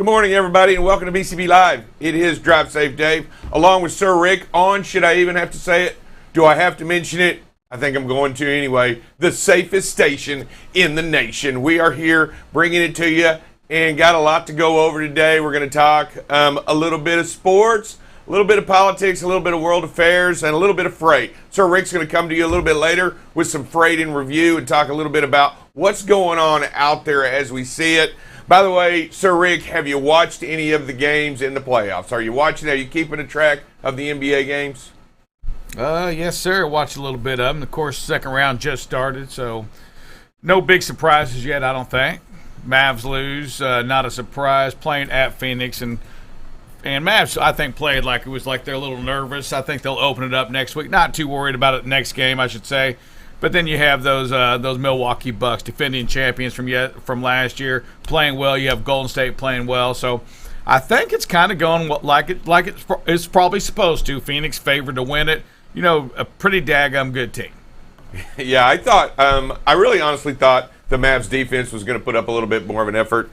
Good morning, everybody, and welcome to BCB Live. It is Drive Safe Dave, along with Sir Rick on, should I even have to say it? Do I have to mention it? I think I'm going to anyway. The safest station in the nation. We are here bringing it to you and got a lot to go over today. We're going to talk a little bit of sports, a little bit of politics, a little bit of world affairs, and a little bit of freight. Sir Rick's going to come to you a little bit later with some freight in review and talk a little bit about what's going on out there as we see it. By the way, Sir Rick, have you watched any of the games in the playoffs? Are you watching? Are you keeping a track of the NBA games? Yes, sir. Watched a little bit of them. Of course, second round just started, so no big surprises yet, I don't think. Mavs lose, not a surprise, playing at Phoenix, and Mavs, I think, played like it was like they're a little nervous. I think they'll open it up next week. Not too worried about it next game, I should say. But then you have those Milwaukee Bucks, defending champions from last year, playing well. You have Golden State playing well. So I think it's kind of going like it's probably supposed to. Phoenix favored to win it. You know, a pretty daggum good team. Yeah, I really honestly thought the Mavs defense was going to put up a little bit more of an effort.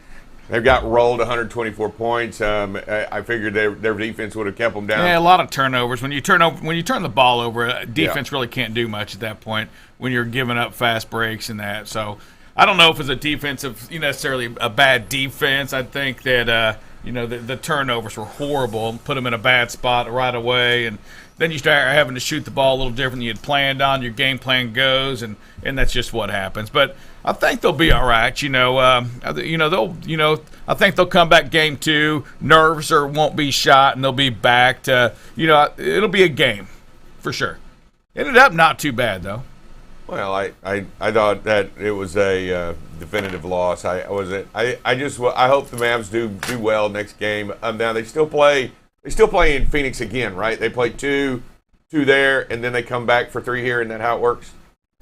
They've got rolled 124 points. I figured their defense would have kept them down. Yeah, a lot of turnovers. When you turn the ball over, defense really can't do much at that point when you're giving up fast breaks and that. So I don't know if it's a defensive, necessarily a bad defense. I think that the turnovers were horrible, put them in a bad spot right away, and then you start having to shoot the ball a little different than you had planned on. Your game plan goes, and that's just what happens. But I think they'll be all right. I think they'll come back game two. Nerves won't be shot, and they'll be back to, it'll be a game for sure. Ended up not too bad though. Well, I thought that it was a definitive loss. I hope the Mavs do well next game. Now they still play in Phoenix again, right? They play two there, and then they come back for three here. Isn't that how it works?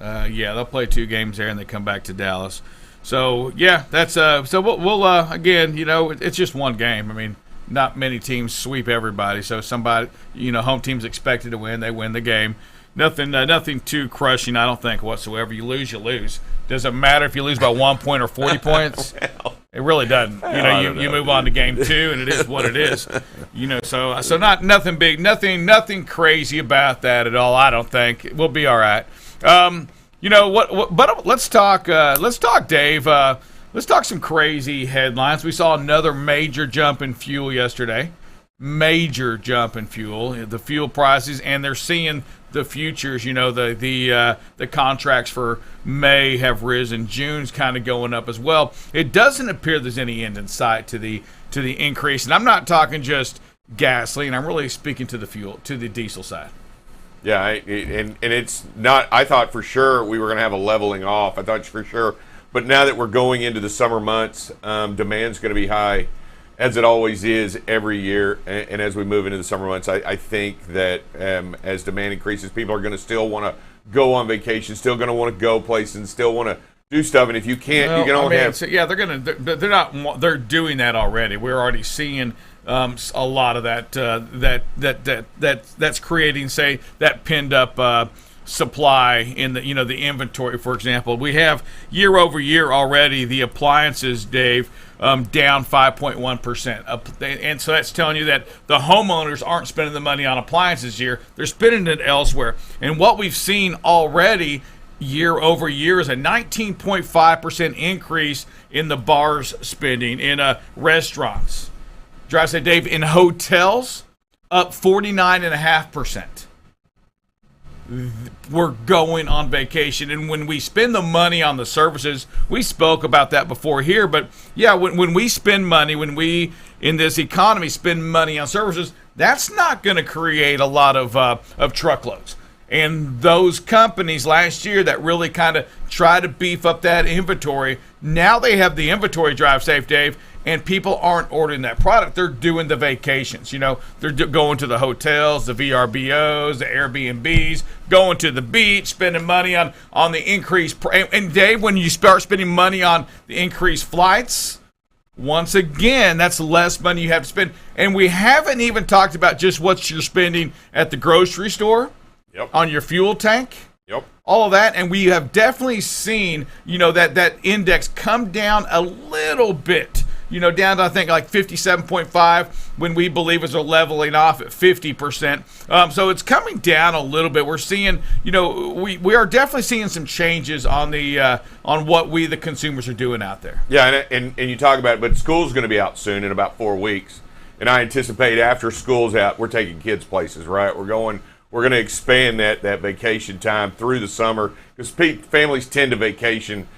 Yeah, they'll play 2 games there, and they come back to Dallas. So yeah, that's so we'll again, it's just one game. I mean, not many teams sweep everybody. So somebody, home team's expected to win. They win the game. Nothing too crushing, I don't think, whatsoever. You lose, you lose. Doesn't matter if you lose by 1 point or 40 points. It really doesn't. You move on to game 2, and it is what it is. So nothing big, nothing crazy about that at all. I don't think we'll be all right. But let's talk, Dave. Let's talk some crazy headlines. We saw another major jump in fuel yesterday. Major jump in fuel, the fuel prices, and they're seeing the futures. The contracts for May have risen. June's kind of going up as well. It doesn't appear there's any end in sight to the increase, and I'm not talking just gasoline. I'm really speaking to the diesel side. Yeah, and it's not. I thought for sure we were going to have a leveling off. I thought for sure, but now that we're going into the summer months, demand's going to be high, as it always is every year. And as we move into the summer months, I think that as demand increases, people are going to still want to go on vacation, still going to want to go places, still want to do stuff. And if you can't, you can only have. So, yeah, they're doing that already. We're already seeing a lot of that's creating, say, that pinned up supply in the the inventory. For example, we have year over year already the appliances, Dave, down 5.1%, and so that's telling you that the homeowners aren't spending the money on appliances here; they're spending it elsewhere. And what we've seen already year over year is a 19.5% increase in the bars spending, in restaurants. Drive Safe Dave, in hotels, up 49.5%. We're going on vacation, and when we spend the money on the services, we spoke about that before here, but yeah, when we spend money, when we in this economy spend money on services, that's not going to create a lot of truckloads. And those companies last year that really kind of try to beef up that inventory, now they have the inventory, Drive Safe Dave, and people aren't ordering that product. They're doing the vacations. They're going to the hotels, the VRBOs, the Airbnbs, going to the beach, spending money on the increased. And Dave, when you start spending money on the increased flights, once again, that's less money you have to spend. And we haven't even talked about just what you're spending at the grocery store. Yep. On your fuel tank. Yep. All of that, and we have definitely seen, that index come down a little bit down to I think like 57.5 when we believers are leveling off at 50%. So it's coming down a little bit. We're seeing, we are definitely seeing some changes on the on what we the consumers are doing out there. Yeah, and you talk about it, but school's going to be out soon in about 4 weeks, and I anticipate after school's out, we're taking kids places, right? We're going to expand that vacation time through the summer because families tend to vacation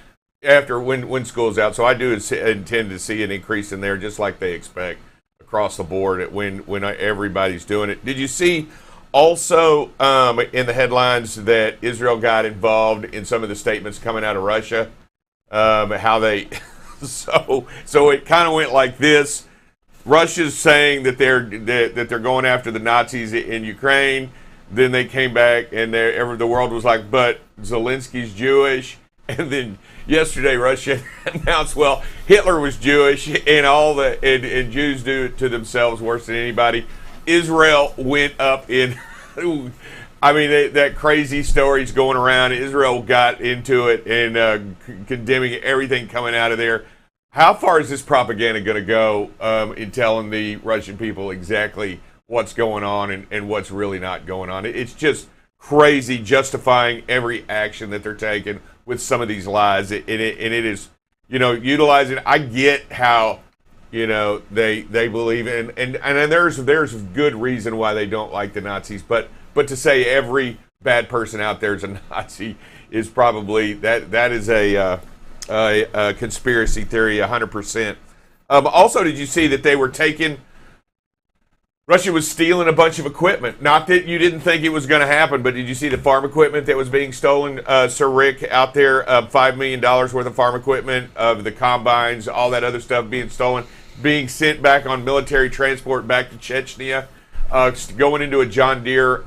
after when school's out. So I do intend to see an increase in there, just like they expect across the board when everybody's doing it. Did you see also in the headlines that Israel got involved in some of the statements coming out of Russia? How they so it kind of went like this: Russia's saying that they're going after the Nazis in Ukraine. Then they came back and the world was like, but Zelensky's Jewish. And then yesterday, Russia announced, well, Hitler was Jewish, and and Jews do it to themselves worse than anybody. Israel went up in, I mean, that crazy story's going around. Israel got into it and condemning everything coming out of there. How far is this propaganda going to go in telling the Russian people exactly what's going on and what's really not going on? It's just crazy, justifying every action that they're taking with some of these lies, and it is, utilizing. I get how, they believe in, and there's good reason why they don't like the Nazis, but to say every bad person out there is a Nazi is probably that is a conspiracy theory, 100%. Also, did you see that they were taking? Russia was stealing a bunch of equipment. Not that you didn't think it was going to happen, but did you see the farm equipment that was being stolen, Sir Rick, out there? $5 million worth of farm equipment, of the combines, all that other stuff being stolen, being sent back on military transport back to Chechnya, going into a John Deere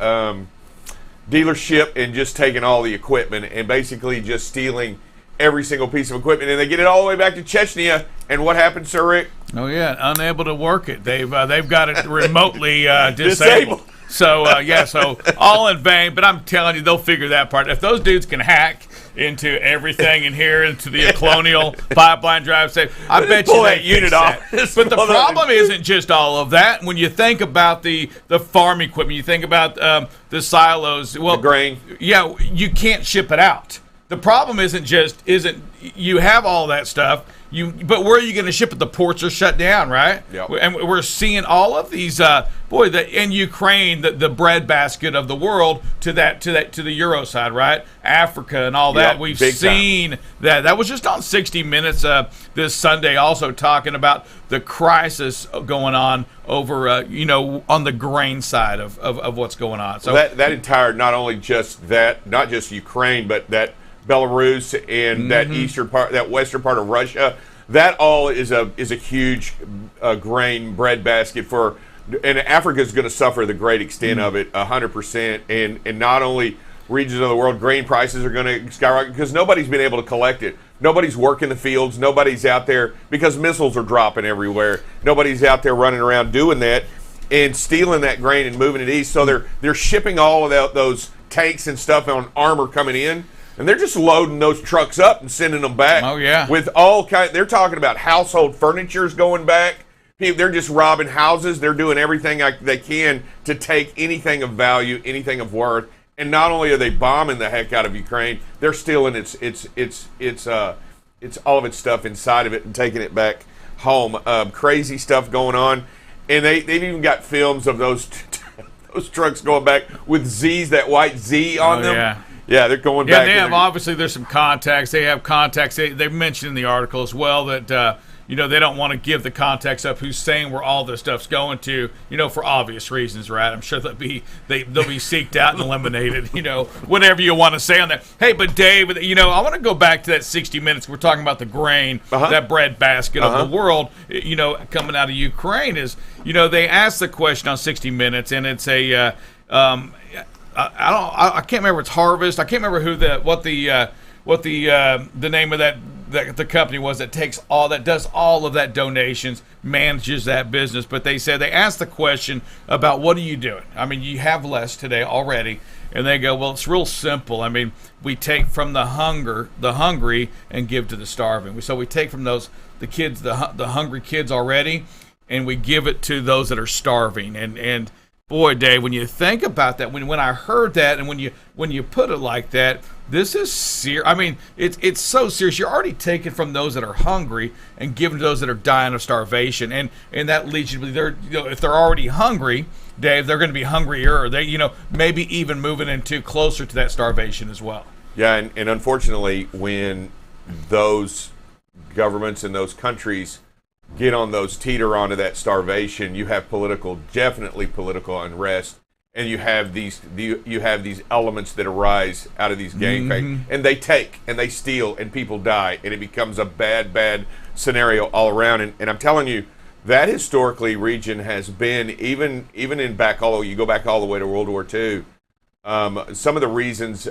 dealership and just taking all the equipment and basically just stealing every single piece of equipment. And they get it all the way back to Chechnya. And what happened, Sir Rick? Oh yeah, unable to work it. They've got it remotely disabled. So so all in vain. But I'm telling you, they'll figure that part. If those dudes can hack into everything in here, into the Colonial pipeline drive safe, I bet you that unit off. But the problem isn't just all of that. When you think about the farm equipment, you think about the silos. Well, the grain. Yeah, you can't ship it out. The problem isn't you have all that stuff. But where are you going to ship it? The ports are shut down, right? Yep. And we're seeing all of these. In Ukraine, the breadbasket of the world to the Euro side, right? Africa and all that. Yep, We've seen time. that. That was just on 60 Minutes this Sunday, also talking about the crisis going on over, on the grain side of what's going on. So that entire, not just Ukraine, but that Belarus and that eastern part, that western part of Russia, that all is a huge grain breadbasket for, and Africa is going to suffer the great extent of it, 100%. And not only regions of the world, grain prices are going to skyrocket because nobody's been able to collect it. Nobody's working the fields. Nobody's out there because missiles are dropping everywhere. Nobody's out there running around doing that and stealing that grain and moving it east. So they're shipping all of those tanks and stuff on armor coming in. And they're just loading those trucks up and sending them back. Oh, yeah. With all kind. They're talking about household furniture's going back. They're just robbing houses. They're doing everything they can to take anything of value, anything of worth. And not only are they bombing the heck out of Ukraine, they're stealing its all of its stuff inside of it and taking it back home. Crazy stuff going on. And they've even got films of those trucks going back with Z's, that white Z on them. Yeah. Yeah, they're going back. Yeah, they have, obviously there's some contacts. They have contacts. They mentioned in the article as well that they don't want to give the context of who's saying where all this stuff's going to, for obvious reasons, right? I'm sure they'll be seeked out and eliminated, whatever you want to say on that. Hey, but Dave, I want to go back to that 60 Minutes. We're talking about the grain, that bread basket of the world, coming out of Ukraine is, they asked the question on 60 Minutes, and it's a I can't remember. It's Harvest. I can't remember what the name of that the company was that does all of that donations, manages that business. But they asked the question about what are you doing? I mean, you have less today already. And they go, well, it's real simple. I mean, we take from the hungry and give to the starving. So we take from the kids, the hungry kids already, and we give it to those that are starving. And boy, Dave, when you think about that, when I heard that, and when you put it like that, this is serious. I mean, it's so serious. You're already taking from those that are hungry and giving to those that are dying of starvation, and that leads you to believe if they're already hungry, Dave, they're going to be hungrier. They maybe even moving into closer to that starvation as well. Yeah, and unfortunately, when those governments and those countries get on those teeter onto that starvation, you have definitely political unrest, and you have these elements that arise out of these gang fights, and they take and they steal, and people die, and it becomes a bad scenario all around. And I'm telling you, that historically region has been even in you go back all the way to World War II. Some of the reasons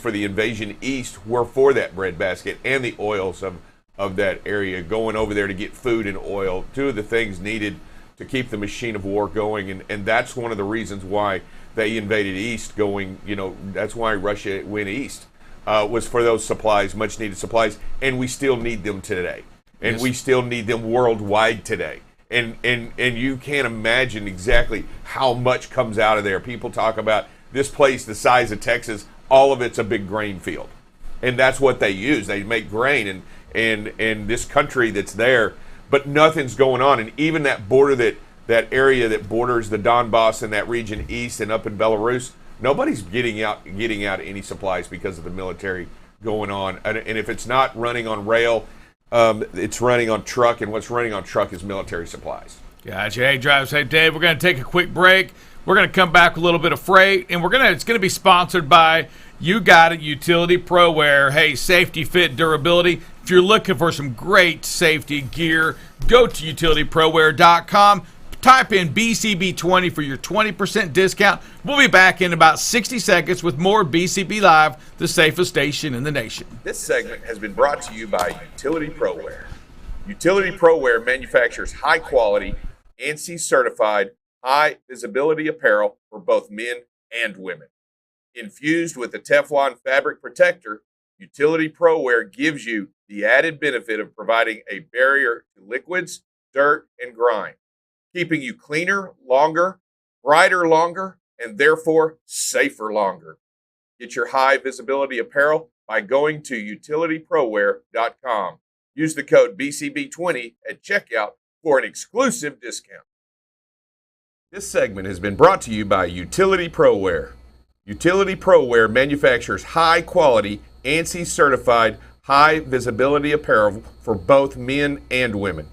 for the invasion east were for that breadbasket and the oils of that area, going over there to get food and oil, two of the things needed to keep the machine of war going, and that's one of the reasons why they invaded east. That's why Russia went east, was for those supplies, much needed supplies, and we still need them today. And we still need them worldwide today. And you can't imagine exactly how much comes out of there. People talk about this place the size of Texas, all of it's a big grain field. And that's what they use. They make grain and this country that's there, but nothing's going on. And even that border, that area that borders the Donbass and that region east and up in Belarus, nobody's getting out any supplies because of the military going on. And if it's not running on rail, it's running on truck, and what's running on truck is military supplies. Gotcha. Hey, Drive Safe Dave, we're going to take a quick break. We're going to come back with a little bit of freight, and it's going to be sponsored by You Got It Utility Pro Wear. Hey, safety, fit, durability. If you're looking for some great safety gear, go to utilityprowear.com. Type in BCB20 for your 20% discount. We'll be back in about 60 seconds with more BCB Live, the safest station in the nation. This segment has been brought to you by Utility Pro Wear. Utility Pro Wear manufactures high-quality, ANSI certified, high-visibility apparel for both men and women. Infused with the Teflon fabric protector, Utility Pro Wear gives you the added benefit of providing a barrier to liquids, dirt, and grime, keeping you cleaner longer, brighter longer, and therefore safer longer. Get your high visibility apparel by going to utilityprowear.com. Use the code BCB20 at checkout for an exclusive discount. This segment has been brought to you by Utility Pro Wear. Utility Pro Wear manufactures high quality, ANSI certified, high visibility apparel for both men and women.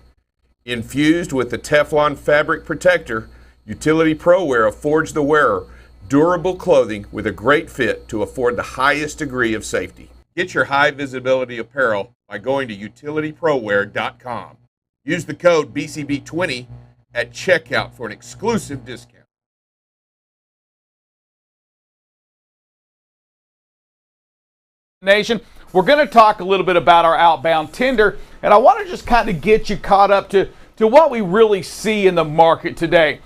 Infused with the Teflon fabric protector, Utility Pro Wear affords the wearer durable clothing with a great fit to afford the highest degree of safety. Get your high visibility apparel by going to utilityprowear.com. Use the code BCB20 at checkout for an exclusive discount. Nation, we're going to talk a little bit about our outbound tender, and I want to just kind of get you caught up to what we really see in the market today.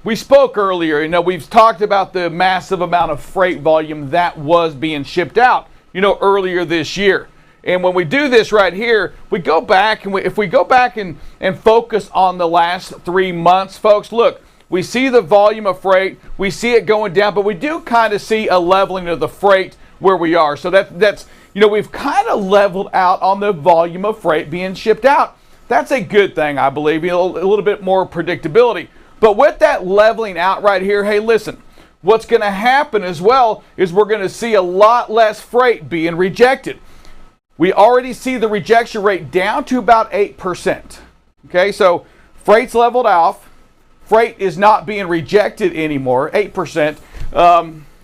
We spoke earlier, we've talked about the massive amount of freight volume that was being shipped out, earlier this year. And when we do this right here, we go back, and if we go back and focus on the last 3 months, folks, look, we see the volume of freight, we see it going down, but we do kind of see a leveling of the freight where we are. So that's we've kind of leveled out on the volume of freight being shipped out. That's a good thing, I believe, a little bit more predictability. But with that leveling out right here, hey, listen, what's going to happen as well is we're going to see a lot less freight being rejected. We already see the rejection rate down to about 8%. Okay, so freight's leveled off. Freight is not being rejected anymore, 8%.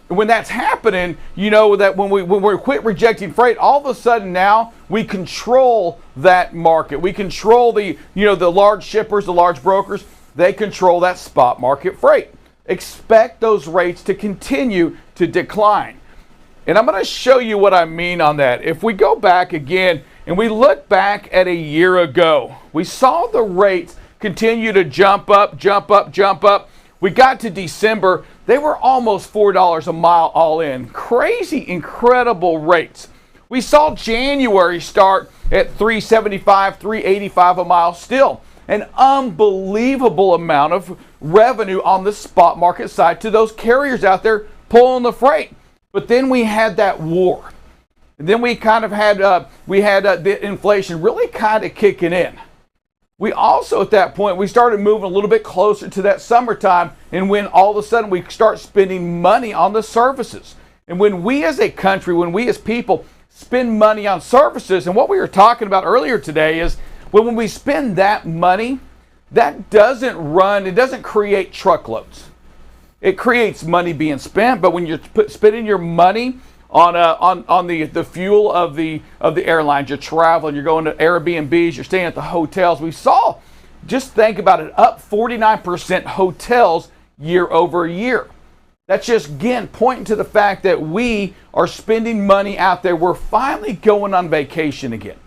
When that's happening, that when we quit rejecting freight, all of a sudden now we control that market. We control the large shippers, the large brokers. They control that spot market freight. Expect those rates to continue to decline. And I'm going to show you what I mean on that. If we go back again and we look back at a year ago, we saw the rates continue to jump up, jump up, jump up. We got to December, they were almost $4 a mile all in. Crazy, incredible rates. We saw January start at $375, $385 a mile still. An unbelievable amount of revenue on the spot market side to those carriers out there pulling the freight. But then we had that war. And then we kind of had the inflation really kind of kicking in. We also, at that point, we started moving a little bit closer to that summertime, and when all of a sudden we start spending money on the services. And when we as a country, when we as people spend money on services, and what we were talking about earlier today is when we spend that money, that it doesn't create truckloads. It creates money being spent, but when you're spending your money on the fuel of the airlines, you're traveling, you're going to Airbnbs, you're staying at the hotels. We saw, just think about it, up 49% hotels year over year. That's just, again, pointing to the fact that we are spending money out there. We're finally going on vacation again.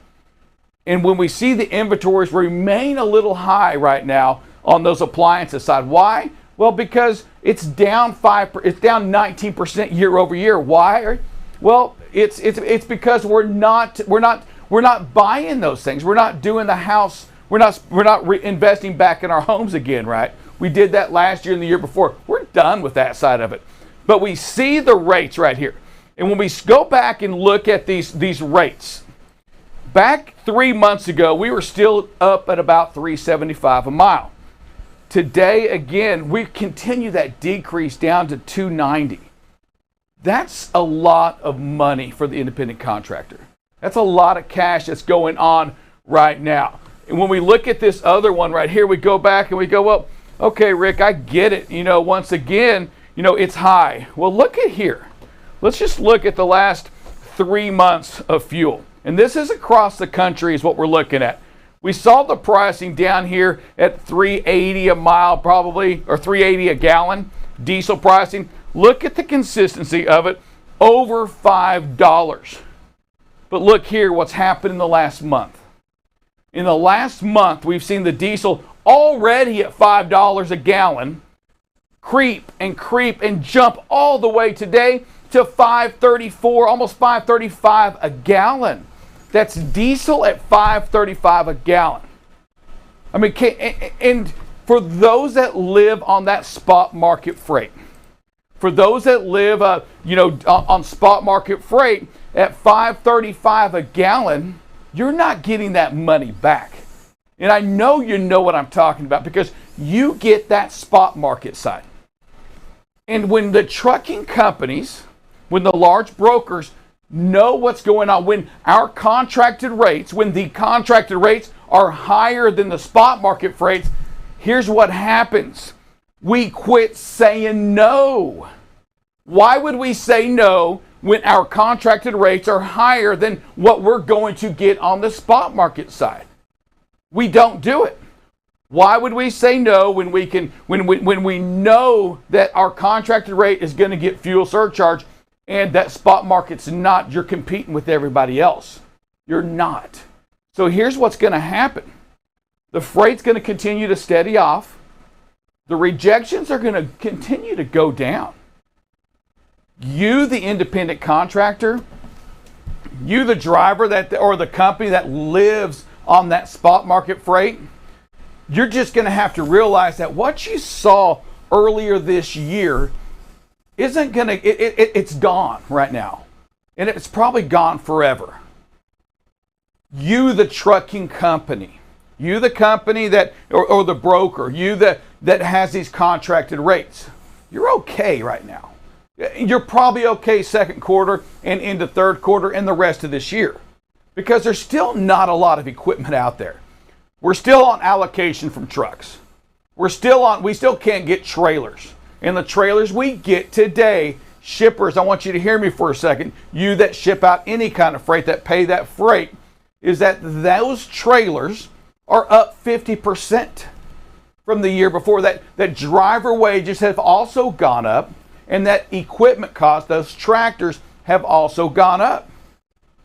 And when we see the inventories remain a little high right now on those appliances side, why? Well, because it's down 19% year over year. Why? Well, it's because we're not buying those things. We're not doing the house. We're not investing back in our homes again, right? We did that last year and the year before. We're done with that side of it. But we see the rates right here. And when we go back and look at these rates, back 3 months ago, we were still up at about $375 a mile. Today, again, we continue that decrease down to $290. That's a lot of money for the independent contractor. That's a lot of cash that's going on right now. And when we look at this other one right here, we go back and we go, well, okay, Rick, I get it. Once again, it's high. Well, look at here. Let's just look at the last 3 months of fuel. And this is across the country is what we're looking at. We saw the pricing down here at $3.80 a mile probably, or $3.80 a gallon, diesel pricing. Look at the consistency of it, over $5. But look here what's happened in the last month. In the last month, we've seen the diesel already at $5 a gallon creep and jump all the way today to $5.34, almost $5.35 a gallon. That's diesel at $5.35 a gallon. I mean, and for those that live on that spot market freight, for those that live, on spot market freight at $5.35 a gallon, you're not getting that money back. And I know you know what I'm talking about because you get that spot market side. And when the trucking companies, when the large brokers know what's going on, when the contracted rates are higher than the spot market freights, here's what happens. We quit saying no. Why would we say no when our contracted rates are higher than what we're going to get on the spot market side? We don't do it. Why would we say no when we know that our contracted rate is going to get fuel surcharge and that spot market's not? You're competing with everybody else. You're not. So here's what's going to happen. The freight's going to continue to steady off. The rejections are going to continue to go down. You, the independent contractor, you, the driver or the company that lives on that spot market freight, you're just going to have to realize that what you saw earlier this year isn't going to, it's gone right now. And it's probably gone forever. You, the trucking company, you, the company that, or the broker, you that has these contracted rates, you're okay right now. You're probably okay second quarter and into third quarter and the rest of this year because there's still not a lot of equipment out there. We're still on allocation from trucks. We still can't get trailers. And the trailers we get today, shippers, I want you to hear me for a second. You that ship out any kind of freight, that pay that freight, is that those trailers are up 50% from the year before. That driver wages have also gone up, and that equipment cost, those tractors, have also gone up.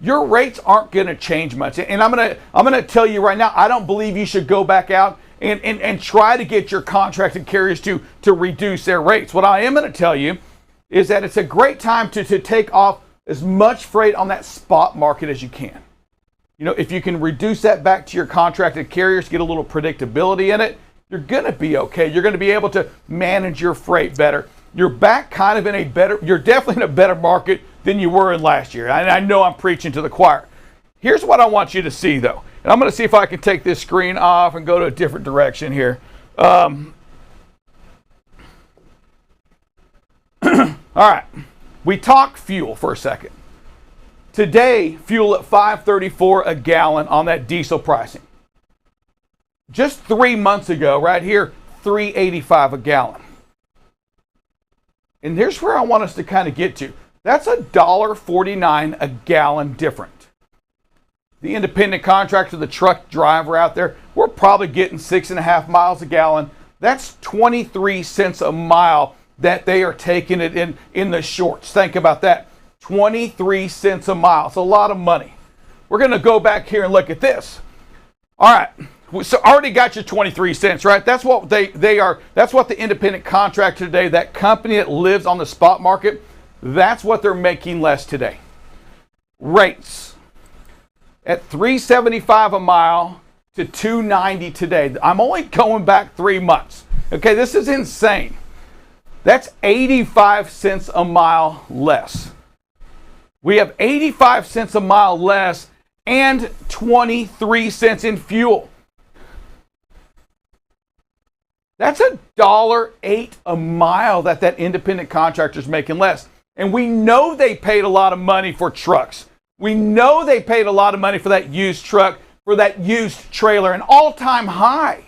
Your rates aren't going to change much. And I'm gonna tell you right now, I don't believe you should go back out and try to get your contracted carriers to reduce their rates. What I am going to tell you is that it's a great time to take off as much freight on that spot market as you can. You know, if you can reduce that back to your contracted carriers, get a little predictability in it, you're going to be okay. You're going to be able to manage your freight better. You're back kind of in a better, you're definitely in a better market than you were in last year. And I know I'm preaching to the choir. Here's what I want you to see, though. And I'm going to see if I can take this screen off and go to a different direction here. All right. We talk fuel for a second. Today, fuel at $5.34 a gallon on that diesel pricing. Just 3 months ago, right here, $3.85 a gallon. And here's where I want us to kind of get to. That's $1.49 a gallon different. The independent contractor, the truck driver out there, we're probably getting 6.5 miles a gallon. That's 23 cents a mile that they are taking it in the shorts. Think about that. 23 cents a mile. It's a lot of money. We're going to go back here and look at this. All right. So already got you 23 cents, right? That's what they are. That's what the independent contractor today, that company that lives on the spot market, that's what they're making less today. Rates at $3.75 a mile to $2.90 today. I'm only going back 3 months. Okay, this is insane. That's 85 cents a mile less. We have 85 cents a mile less and 23 cents in fuel. That's $1.08 a mile that independent contractor is making less. And we know they paid a lot of money for trucks. We know they paid a lot of money for that used truck, for that used trailer, an all-time high.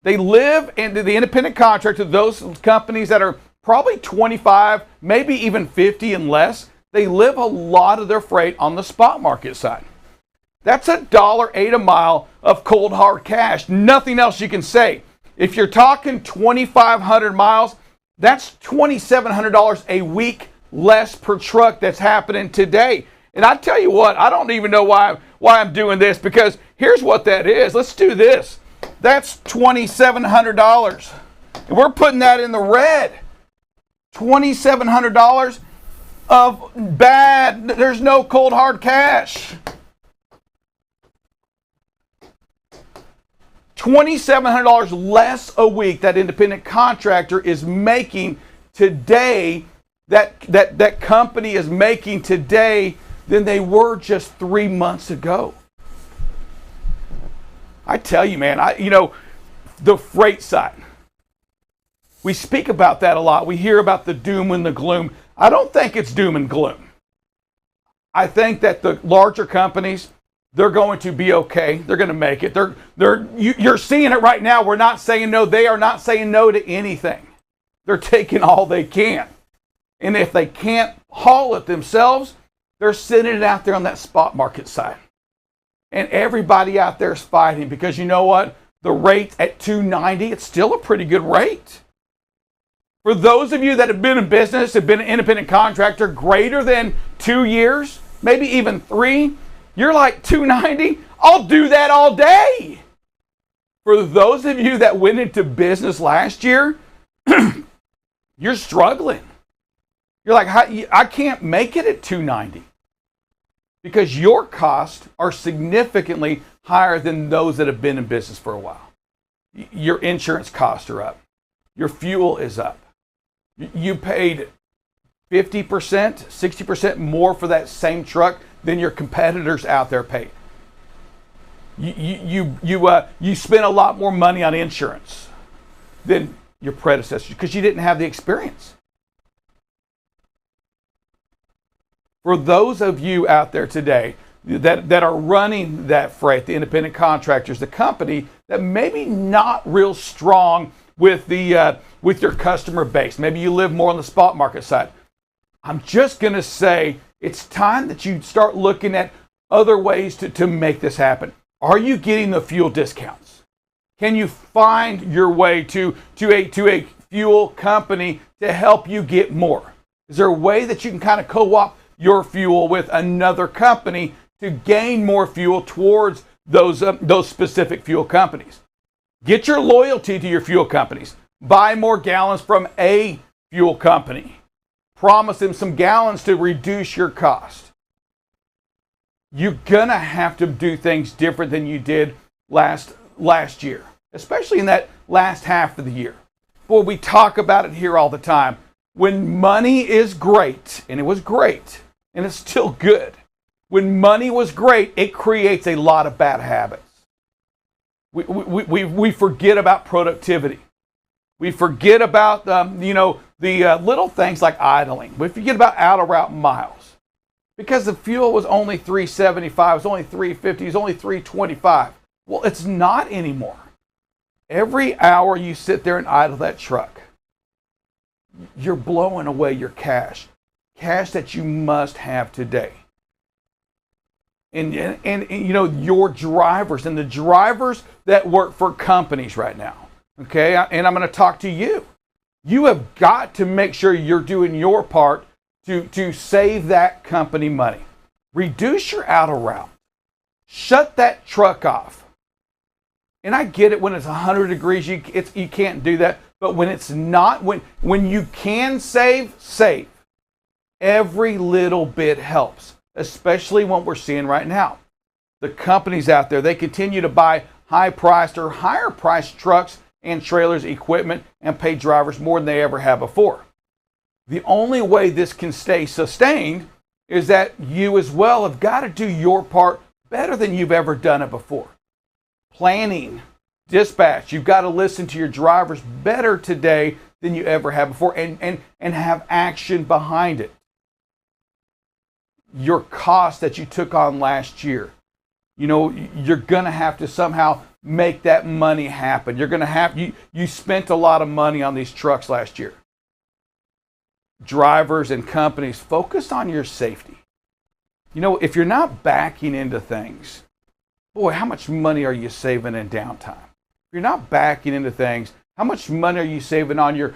They live in the independent contractor, those companies that are probably 25, maybe even 50 and less, they live a lot of their freight on the spot market side. That's $1.08 a mile of cold hard cash. Nothing else you can say. If you're talking 2,500 miles, that's $2,700 a week less per truck that's happening today. And I tell you what, I don't even know why I'm doing this, because here's what that is. Let's do this. That's $2,700. And we're putting that in the red. $2,700 of bad, there's no cold hard cash. $2,700 less a week that independent contractor is making today, that company is making today than they were just 3 months ago. I tell you, man, the freight side. We speak about that a lot. We hear about the doom and the gloom. I don't think it's doom and gloom. I think that the larger companies, they're going to be okay. They're going to make it. You're seeing it right now. We're not saying no. They are not saying no to anything. They're taking all they can. And if they can't haul it themselves, they're sending it out there on that spot market side. And everybody out there is fighting, because you know what? The rate at $2.90, it's still a pretty good rate. For those of you that have been in business, have been an independent contractor greater than 2 years, maybe even 3, you're like, $2.90? I'll do that all day. For those of you that went into business last year, you're struggling. You're like, I can't make it at $2.90. Because your costs are significantly higher than those that have been in business for a while. Your insurance costs are up. Your fuel is up. You paid 50%, 60% more for that same truck than your competitors out there paid. You spent a lot more money on insurance than your predecessors because you didn't have the experience. For those of you out there today that are running that freight, the independent contractors, the company that maybe not real strong with your customer base, maybe you live more on the spot market side, I'm just going to say it's time that you start looking at other ways to make this happen. Are you getting the fuel discounts? Can you find your way to a fuel company to help you get more? Is there a way that you can kind of co-op your fuel with another company to gain more fuel towards those specific fuel companies? Get your loyalty to your fuel companies. Buy more gallons from a fuel company. Promise them some gallons to reduce your cost. You're going to have to do things different than you did last year, especially in that last half of the year. Boy, we talk about it here all the time. When money is great, and it was great, and it's still good. When money was great, it creates a lot of bad habits. We forget about productivity. We forget about the little things like idling. We forget about out of route miles because the fuel was only $3.75, it was only $3.50, it was only $3.25. Well, it's not anymore. Every hour you sit there and idle that truck, you're blowing away your cash that you must have today. And your drivers and the drivers that work for companies right now, okay, and I'm going to talk to you. You have got to make sure you're doing your part to save that company money. Reduce your out of route. Shut that truck off. And I get it, when it's 100 degrees, you can't do that. But when it's not, when you can save. Every little bit helps, especially what we're seeing right now. The companies out there, they continue to buy high-priced or higher-priced trucks and trailers, equipment, and pay drivers more than they ever have before. The only way this can stay sustained is that you as well have got to do your part better than you've ever done it before. Planning, dispatch, you've got to listen to your drivers better today than you ever have before, and have action behind it. Your cost that you took on last year, you're going to have to somehow make that money happen. You're going to have, you spent a lot of money on these trucks last year. Drivers and companies, focus on your safety. If you're not backing into things, boy, how much money are you saving in downtime? If you're not backing into things, how much money are you saving on your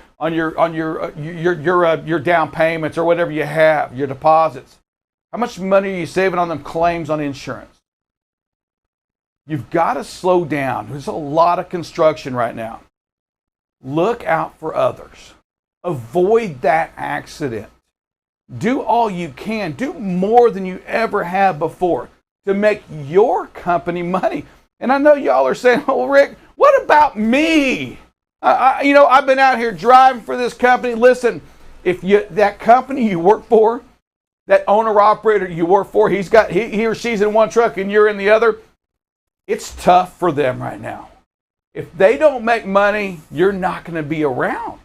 down payments or whatever you have, your deposits? How much money are you saving on them claims on insurance? You've got to slow down. There's a lot of construction right now. Look out for others. Avoid that accident. Do all you can. Do more than you ever have before to make your company money. And I know y'all are saying, "Oh, Rick, what about me? I've been out here driving for this company." Listen, if that company you work for, that owner-operator you work for, he or she's in one truck and you're in the other, it's tough for them right now. If they don't make money, you're not going to be around.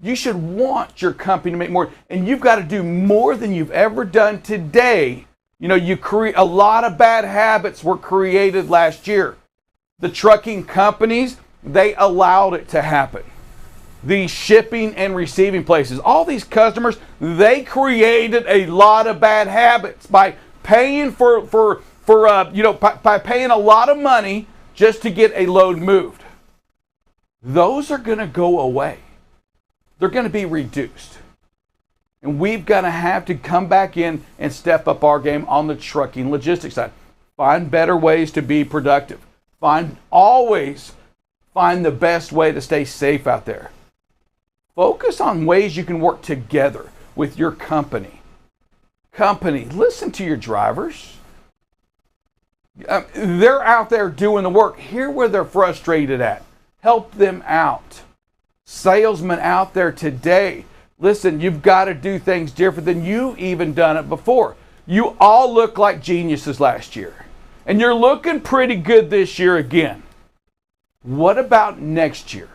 You should want your company to make more, and you've got to do more than you've ever done today. You create a lot of bad habits were created last year. The trucking companies, they allowed it to happen. The shipping and receiving places, all these customers, they created a lot of bad habits by paying by paying a lot of money just to get a load moved. Those are going to go away. They're going to be reduced. And we've got to have to come back in and step up our game on the trucking logistics side. Find better ways to be productive. Always find the best way to stay safe out there. Focus on ways you can work together with your company. Listen to your drivers. They're out there doing the work. Hear where they're frustrated at. Help them out. Salesmen out there today, listen, you've got to do things different than you've even done it before. You all look like geniuses last year, and you're looking pretty good this year again. What about next year?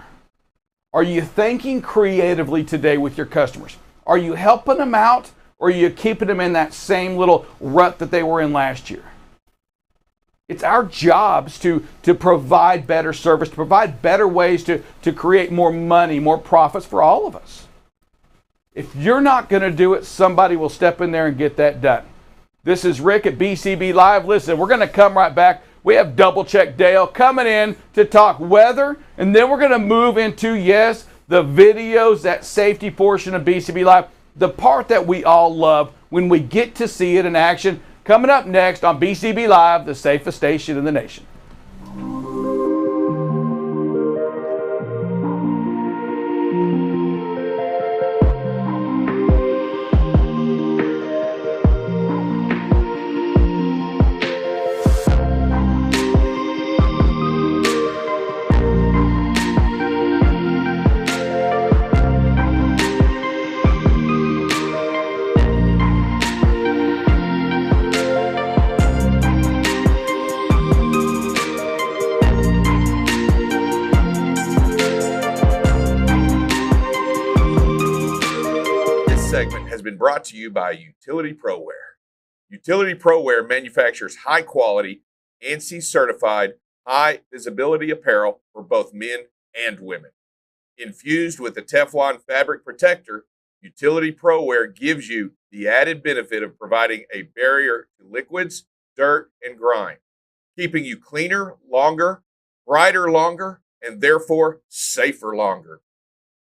Are you thinking creatively today with your customers? Are you helping them out, or are you keeping them in that same little rut that they were in last year? It's our jobs to provide better service, to provide better ways to create more money, more profits for all of us. If you're not going to do it, somebody will step in there and get that done. This is Rick at BCB Live. Listen, we're going to come right back. We have Double Check Dale coming in to talk weather, and then we're going to move into, yes, the videos, that safety portion of BCB Live, the part that we all love when we get to see it in action. Coming up next on BCB Live, the safest station in the nation. Segment has been brought to you by Utility ProWear. Utility ProWear manufactures high quality, ANSI certified, high visibility apparel for both men and women. Infused with the Teflon fabric protector, Utility ProWear gives you the added benefit of providing a barrier to liquids, dirt, and grime, keeping you cleaner longer, brighter longer, and therefore safer longer.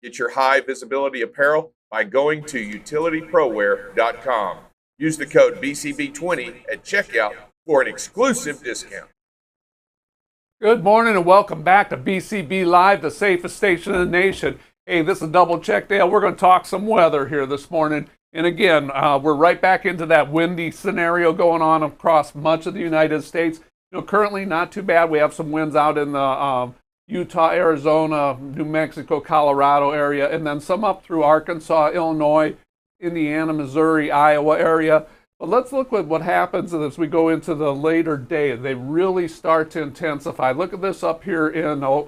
Get your high visibility apparel by going to utilityproware.com. Use the code BCB20 at checkout for an exclusive discount. Good morning and welcome back to BCB Live, the safest station in the nation. Hey, this is Double Check Dale. We're going to talk some weather here this morning. And again, we're right back into that windy scenario going on across much of the United States. Currently not too bad. We have some winds out in the Utah, Arizona, New Mexico, Colorado area, and then some up through Arkansas, Illinois, Indiana, Missouri, Iowa area. But let's look at what happens as we go into the later day. They really start to intensify. Look at this up here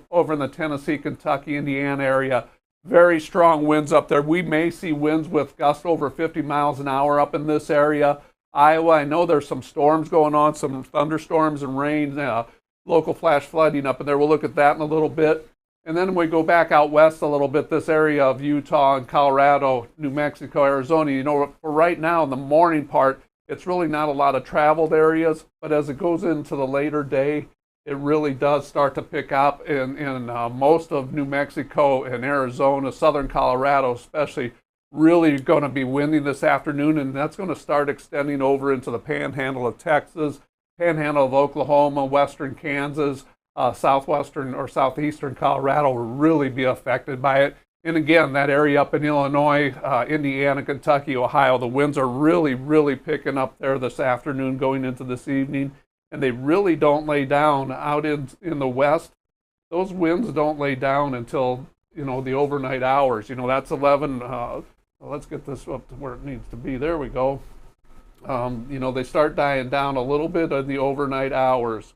over in the Tennessee, Kentucky, Indiana area. Very strong winds up there. We may see winds with gusts over 50 miles an hour up in this area. Iowa, I know there's some storms going on, some thunderstorms and rain, local flash flooding up in there. We'll look at that in a little bit. And then we go back out west a little bit, this area of Utah and Colorado, New Mexico, Arizona. For right now in the morning part, it's really not a lot of traveled areas, but as it goes into the later day, it really does start to pick up in most of New Mexico and Arizona, southern Colorado especially. Really going to be windy this afternoon, and that's going to start extending over into the panhandle of Texas, panhandle of Oklahoma, western Kansas, southwestern or southeastern Colorado will really be affected by it. And again, that area up in Illinois, Indiana, Kentucky, Ohio, the winds are really, really picking up there this afternoon going into this evening. And they really don't lay down out in the west. Those winds don't lay down until, the overnight hours. That's 11. Let's get this up to where it needs to be. There we go. They start dying down a little bit in the overnight hours.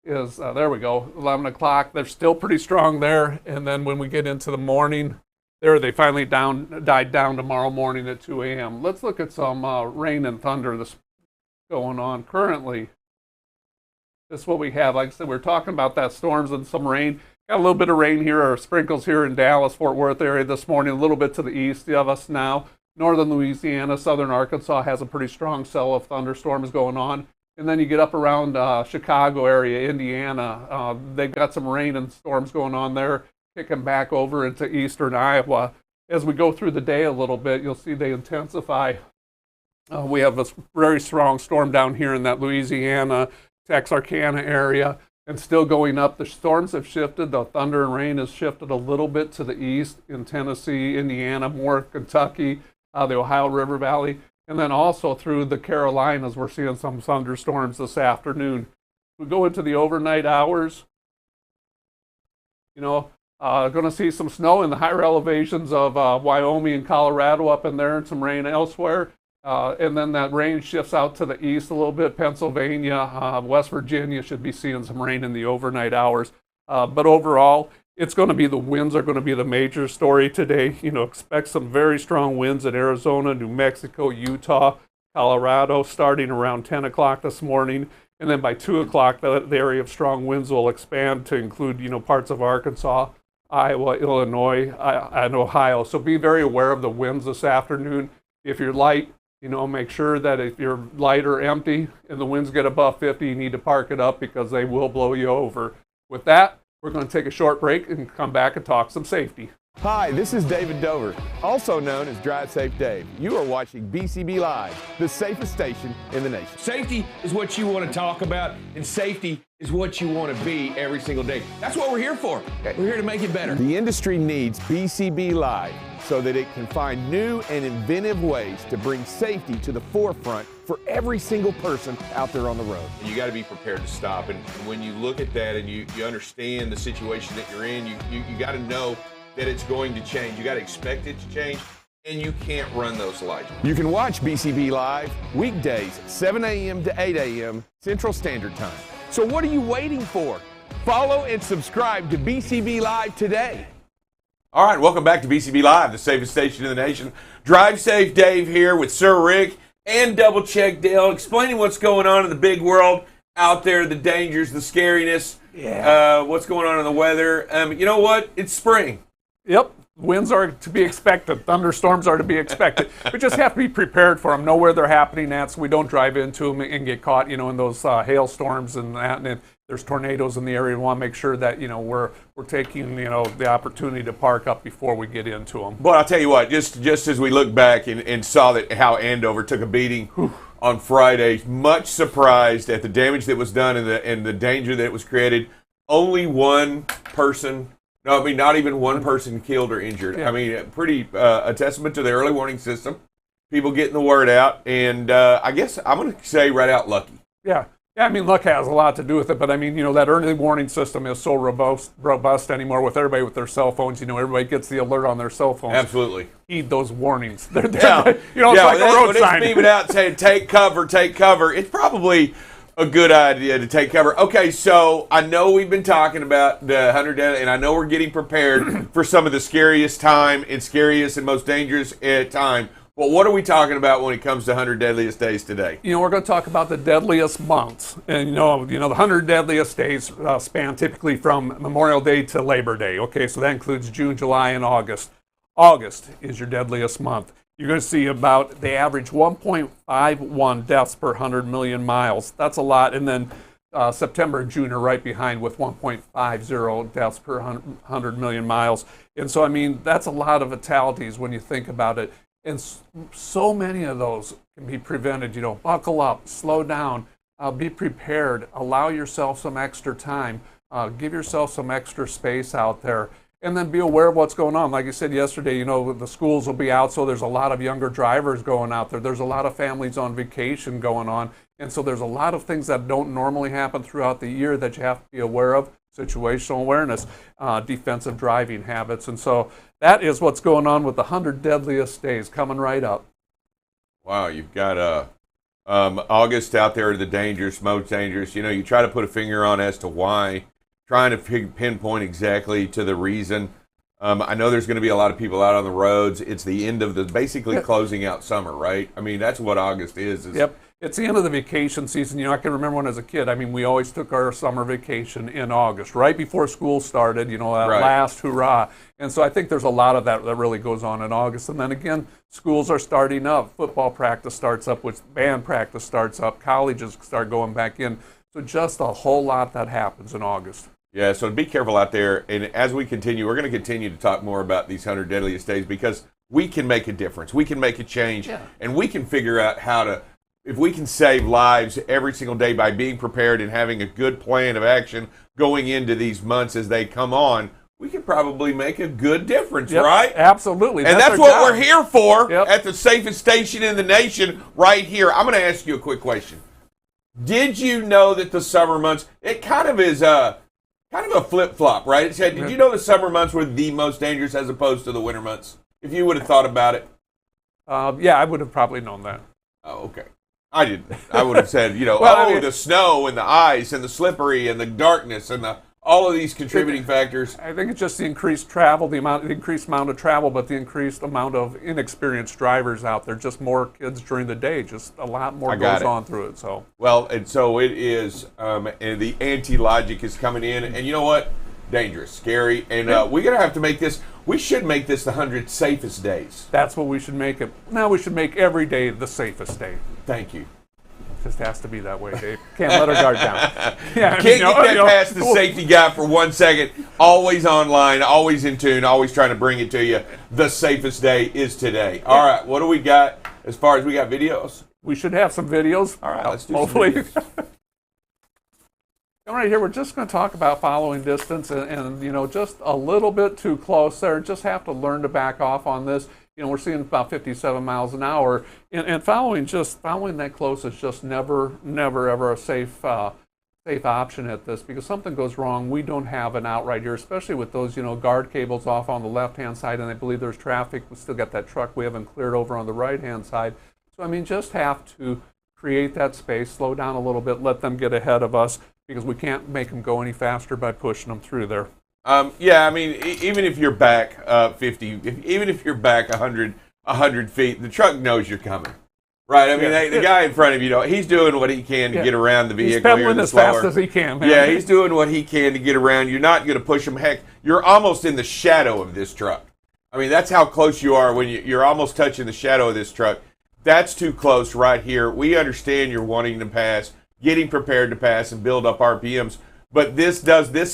There we go, 11 o'clock. They're still pretty strong there. And then when we get into the morning, they finally died down tomorrow morning at 2 a.m. Let's look at some rain and thunder that's going on currently. This is what we have. Like I said, we're talking about that storms and some rain. Got a little bit of rain here or sprinkles here in Dallas, Fort Worth area this morning, a little bit to the east of us now. Northern Louisiana, southern Arkansas has a pretty strong cell of thunderstorms going on. And then you get up around Chicago area, Indiana. They've got some rain and storms going on there, kicking back over into eastern Iowa. As we go through the day a little bit, you'll see they intensify. We have a very strong storm down here in that Louisiana, Texarkana area, and still going up. The storms have shifted. The thunder and rain has shifted a little bit to the east in Tennessee, Indiana, more Kentucky, the Ohio River Valley. And then also through the Carolinas, we're seeing some thunderstorms this afternoon. We go into the overnight hours. Going to see some snow in the higher elevations of Wyoming and Colorado up in there, and some rain elsewhere. And then that rain shifts out to the east a little bit. Pennsylvania, West Virginia should be seeing some rain in the overnight hours. But overall, it's going to be the winds are going to be the major story today. Expect some very strong winds in Arizona, New Mexico, Utah, Colorado, starting around 10 o'clock this morning. And then by 2 o'clock, the area of strong winds will expand to include, parts of Arkansas, Iowa, Illinois, and Ohio. So be very aware of the winds this afternoon. If you're light, make sure that if you're light or empty and the winds get above 50, you need to park it up because they will blow you over. With that, we're going to take a short break and come back and talk some safety. Hi, this is David Dover, also known as Drive Safe Dave. You are watching BCB Live, the safest station in the nation. Safety is what you want to talk about, and safety is what you want to be every single day. That's what we're here for. We're here to make it better. The industry needs BCB Live so that it can find new and inventive ways to bring safety to the forefront for every single person out there on the road. You got to be prepared to stop, and when you look at that and you understand the situation that you're in, you got to know that it's going to change. You got to expect it to change, and you can't run those lights. You can watch BCB Live weekdays, 7 a.m. to 8 a.m. Central Standard Time. So what are you waiting for? Follow and subscribe to BCB Live today. All right, welcome back to BCB Live, the safest station in the nation. Drive Safe Dave here with Sir Rick and Double Check Dale, explaining what's going on in the big world out there, the dangers, the scariness, what's going on in the weather. You know what? It's spring. Yep, winds are to be expected. Thunderstorms are to be expected. We just have to be prepared for them, know where they're happening at, so we don't drive into them and get caught, in those hailstorms and that. And if there's tornadoes in the area, we want to make sure that, we're taking, the opportunity to park up before we get into them. But I'll tell you what, just as we look back and saw that how Andover took a beating on Friday, much surprised at the damage that was done and the danger that was created. Only one person. No, I mean, not even one person killed or injured. Yeah. I mean, a testament to the early warning system, people getting the word out, and I guess I'm going to say right out lucky. Yeah, I mean, luck has a lot to do with it, but I mean, that early warning system is so robust anymore with everybody with their cell phones. Everybody gets the alert on their cell phones. Absolutely. Heed those warnings. It's like a when road sign. It's beaming out saying, take cover, it's probably a good idea to take cover. Okay, so I know we've been talking about the 100 and I know we're getting prepared for some of the scariest and most dangerous time. But what are we talking about when it comes to 100 Deadliest Days today? We're going to talk about the deadliest months. And, the 100 Deadliest Days span typically from Memorial Day to Labor Day. Okay, so that includes June, July, and August. August is your deadliest month. You're going to see about the average 1.51 deaths per 100 million miles. That's a lot. And then September and June are right behind with 1.50 deaths per 100 million miles. And so, I mean, that's a lot of fatalities when you think about it. And so many of those can be prevented. Buckle up, slow down, be prepared, allow yourself some extra time, give yourself some extra space out there. And then be aware of what's going on. Like I said yesterday, the schools will be out, so there's a lot of younger drivers going out there. There's a lot of families on vacation going on. And so there's a lot of things that don't normally happen throughout the year that you have to be aware of. Situational awareness, defensive driving habits. And so that is what's going on with the 100 Deadliest Days coming right up. Wow, you've got August out there, the dangerous, most dangerous. You try to put a finger on as to why. Trying to pinpoint exactly to the reason. I know there's going to be a lot of people out on the roads. It's the end of basically closing out summer, right? I mean, that's what August is. Yep. It's the end of the vacation season. I can remember when as a kid, I mean, we always took our summer vacation in August, right before school started, that last hurrah. And so I think there's a lot of that really goes on in August. And then again, schools are starting up. Football practice starts up, band practice starts up. Colleges start going back in. So just a whole lot that happens in August. Yeah, so be careful out there. And as we continue, we're going to continue to talk more about these 100 Deadliest Days because we can make a difference. We can make a change. Yeah. And we can figure out if we can save lives every single day by being prepared and having a good plan of action going into these months as they come on, we can probably make a good difference, right? Absolutely. And that's what we're here for at the safest station in the nation right here. I'm going to ask you a quick question. Did you know that the summer months, it kind of is a flip-flop, right? It said, did you know the summer months were the most dangerous as opposed to the winter months? If you would have thought about it. Yeah, I would have probably known that. Oh, okay. I didn't. I would have said, the snow and the ice and the slippery and the darkness and all of these contributing factors. I think it's just the increased travel, the increased amount of travel, but the increased amount of inexperienced drivers out there. Just more kids during the day. Just a lot more goes on through it. So and so it is. And the anti-logic is coming in, and you know what? Dangerous, scary, and we're gonna have to make this. We should make this the 100 safest days. That's what we should make it. Now we should make every day the safest day. Thank you. Just has to be that way, Dave. Can't let our guard down. Yeah, Can't get that past the safety guy for 1 second. Always online, always in tune, always trying to bring it to you. The safest day is today. All right, what do we got as far as we got videos? We should have some videos. All right, let's do hopefully. some videos. Right here, we're just going to talk about following distance and just a little bit too close there. Just have to learn to back off on this. We're seeing about 57 miles an hour, and following that close is just never, ever a safe option at this, because something goes wrong. We don't have an out right here, especially with those, guard cables off on the left-hand side, and I believe there's traffic. We still got that truck we haven't cleared over on the right-hand side. So, just have to create that space, slow down a little bit, let them get ahead of us, because we can't make them go any faster by pushing them through there. Even if you're back 50, even if you're back 100 feet, the truck knows you're coming. Right? The guy in front of you, he's doing what he can to get around the vehicle. He's pedaling as fast as he can, man. Yeah, he's doing what he can to get around. You're not going to push him. Heck, you're almost in the shadow of this truck. That's how close you are when you're almost touching the shadow of this truck. That's too close right here. We understand you're wanting to pass, getting prepared to pass and build up RPMs. But this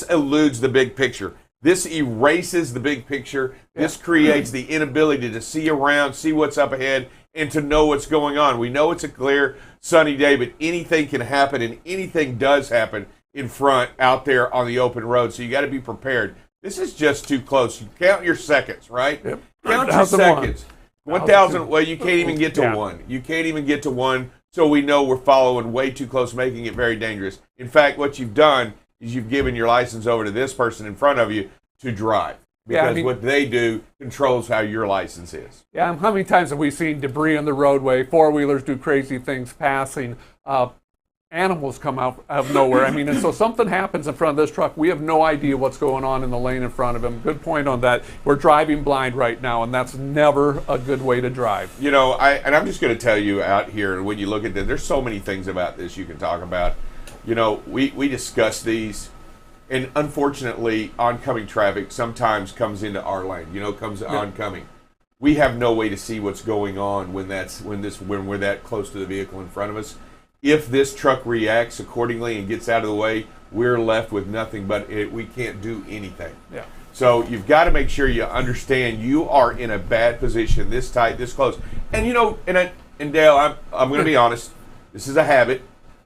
eludes the big picture. This erases the big picture. This creates the inability to see around, see what's up ahead, and to know what's going on. We know it's a clear, sunny day, but anything can happen, and anything does happen in front out there on the open road. So you got to be prepared. This is just too close. You count your seconds, right? Yep. Count your seconds. 1,000. Well, you can't even get to one. You can't even get to one. So we know we're following way too close, making it very dangerous. In fact, what you've done is you've given your license over to this person in front of you to drive. Because what they do controls how your license is. Yeah, how many times have we seen debris on the roadway, four-wheelers do crazy things passing, animals come out of nowhere. And so something happens in front of this truck. We have no idea what's going on in the lane in front of him. Good point on that. We're driving blind right now, and that's never a good way to drive. I'm just going to tell you out here, when you look at this, there's so many things about this you can talk about. We discuss these, and unfortunately, oncoming traffic sometimes comes into our lane. Comes oncoming. We have no way to see what's going on when we're that close to the vehicle in front of us. If this truck reacts accordingly and gets out of the way, we're left with nothing but we can't do anything. Yeah. So you've got to make sure you understand you are in a bad position, this tight, this close. And and Dale, I'm going to be honest. This is a habit.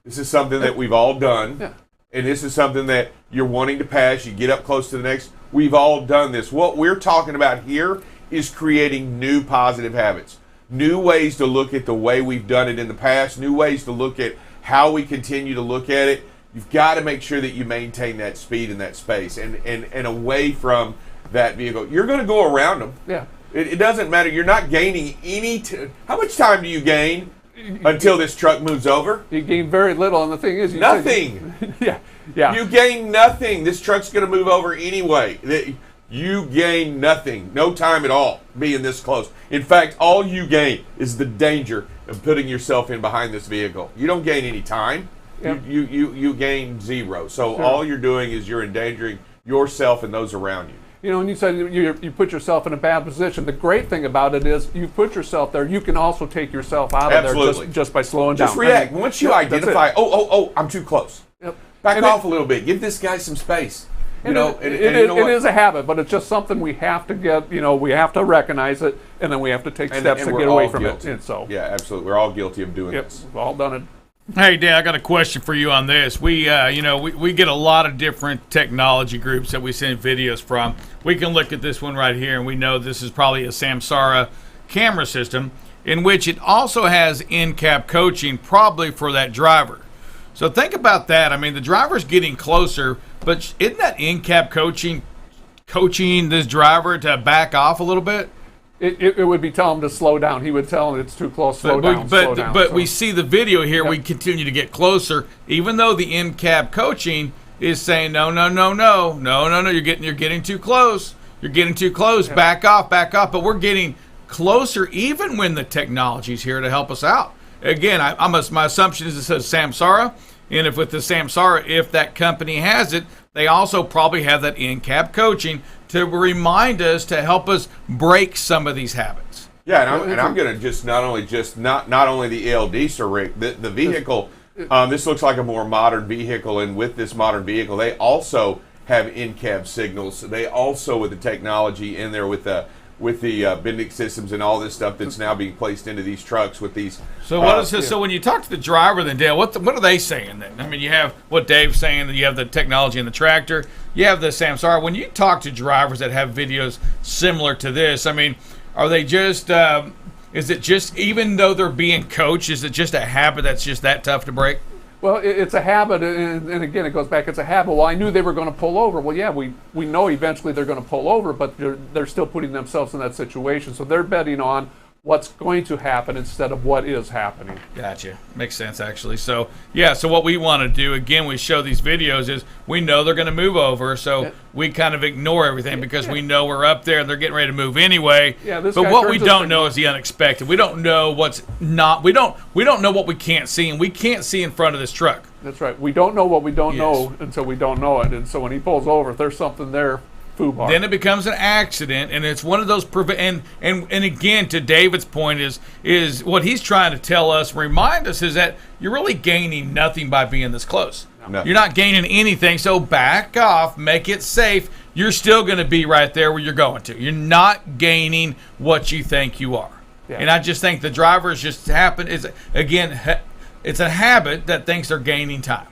This is something that we've all done. Yeah. And this is something that you're wanting to pass. You get up close to the next. We've all done this. What we're talking about here is creating new positive habits. New ways to look at the way we've done it in the past, new ways to look at how we continue to look at it. You've got to make sure that you maintain that speed and that space and away from that vehicle. You're going to go around them. Yeah. It doesn't matter. You're not gaining any. How much time do you gain until this truck moves over? You gain very little, and the thing is... Nothing. Yeah. You gain nothing. This truck's going to move over anyway. You gain nothing, no time at all being this close. In fact, all you gain is the danger of putting yourself in behind this vehicle. You don't gain any time. Yep. You gain zero. So all you're doing is you're endangering yourself and those around you. And you said you put yourself in a bad position. The great thing about it is you put yourself there. You can also take yourself out of there just by slowing down. Just react. Once you identify, I'm too close. Yep. Back off a little bit. Give this guy some space. It is a habit, but it's just something we have to get. We have to recognize it, and then we have to take steps to get away from it. And so, yeah, absolutely, we're all guilty of doing this. We've all done it. Hey, Dan, I got a question for you on this. We get a lot of different technology groups that we send videos from. We can look at this one right here, and we know this is probably a Samsara camera system, in which it also has in-cab coaching, probably for that driver. So think about that. The driver's getting closer, but isn't that in-cab coaching this driver to back off a little bit? It would be telling him to slow down. He would tell him it's too close, slow down. But we see the video here. Yep. We continue to get closer, even though the in-cab coaching is saying, no, you're getting too close. You're getting too close. Yep. Back off. But we're getting closer even when the technology's here to help us out. Again, my assumption is it says Samsara, and if with the Samsara, if that company has it, they also probably have that in-cab coaching to remind us, to help us break some of these habits. Yeah, and I'm going to just not only the LD, Sir Rick, the vehicle. This looks like a more modern vehicle, and with this modern vehicle, they also have in-cab signals. They also, with the technology in there, with the bending systems and all this stuff that's now being placed into these trucks with these. So what is this? So when you talk to the driver, then Dale, what are they saying then? I mean, you have what Dave's saying, that you have the technology in the tractor, you have the Samsara. When you talk to drivers that have videos similar to this, I mean, are they just? Is it just, even though they're being coached, is it just a habit that's just that tough to break? Well, it's a habit, and again, it goes back, it's a habit. Well, I knew they were going to pull over. Well, yeah, we know eventually they're going to pull over, but they're still putting themselves in that situation. So they're betting on what's going to happen instead of what is happening. Gotcha. Makes sense, actually. So, yeah, so what we want to do, again, we show these videos, is we know they're going to move over, so we kind of ignore everything because we know we're up there and they're getting ready to move anyway. Yeah, but what we don't know is the unexpected. We don't know what's not. We don't know what we can't see, and we can't see in front of this truck. That's right. We don't know what we don't know until we don't know it. And so when he pulls over, if there's something there, FUBAR. Then it becomes an accident, and it's one of those and again, to David's point, is what he's trying to tell us, remind us, is that you're really gaining nothing by being this close. No. You're not gaining anything, so back off, make it safe. You're still going to be right there where you're going to. You're not gaining what you think you are. Yeah. And I just think the drivers just happen, it's a habit that thinks they're gaining time.